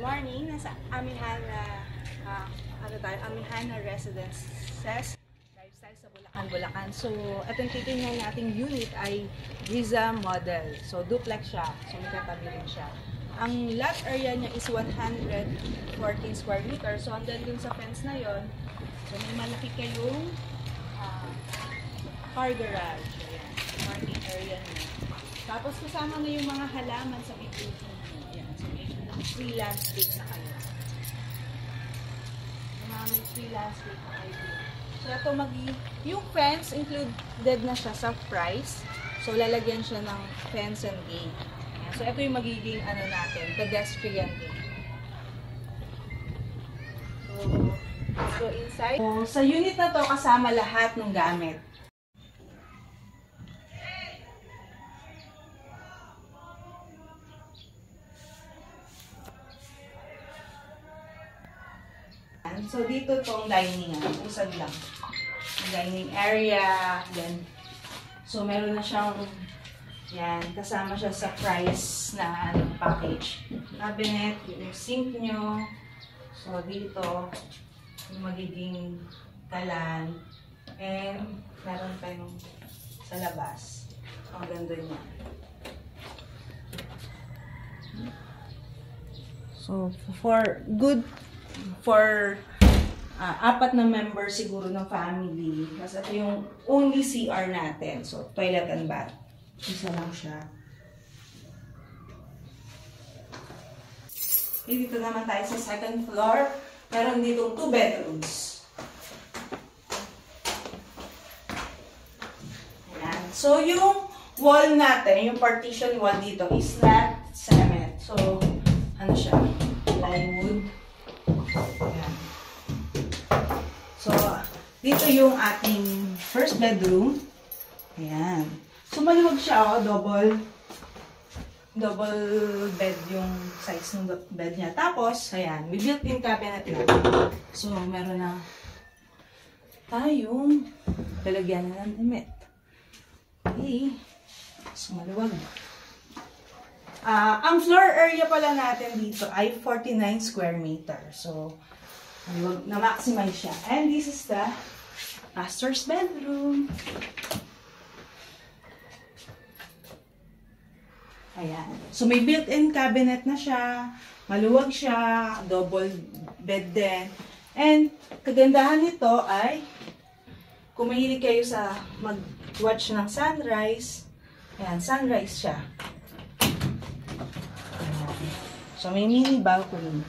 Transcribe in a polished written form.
morning. Nasa Amihanna Residences Lifestyle sa Bulacan. So, itong titingnan nating unit ay Riza model. So, duplex siya. So, magkatabi rin siya. Ang lot area niya is 114 square meters. So, hanggang dun sa fence na yon. So, may malaki kayong car garage. Ayan. Parking area niya. Tapos, kasama na yung mga halaman sa big-building niya. Ayan. So, may free landscape na kayo. May free landscape na kayo. So, ito yung fence included na siya sa price. So, lalagyan siya ng fence and gate. Ayan. So, ito yung magiging natin, pedestrian gate. So, inside. So, sa unit na to kasama lahat ng gamit. So, dito tong dining, usad lang. Dining area, then, so, meron na siyang, yan, kasama siya sa price na package. Cabinet, yung sink nyo. So, dito, yung magiging kalan. And, meron pa yung sa labas. Ang ganda niya. So, for apat na members siguro ng family. Kasi ito yung only CR natin. So, toilet and bath. Isa lang siya. Okay, dito naman tayo sa second floor. Meron ditong 2 bedrooms. Ayan. So, yung wall natin, yung partition wall dito is flat cement. So, ano siya? Plywood. Ayan. So, dito yung ating first bedroom. Ayan. So, maluwag siya, double bed yung size ng bed niya. Tapos, ayan, may built-in cabinet na. So, meron na tayong lalagyan na ng damit. Okay. So, maluwag. Ang floor area pala natin dito ay 49 square meters. So, na-maximize siya. And this is the master's bedroom. Ayan. So, may built-in cabinet na siya. Maluwag siya. Double bed din. And, kagandahan nito ay kung mahilig kayo sa mag-watch ng sunrise, ayan, sunrise siya. Ayan. So, may mini balcony.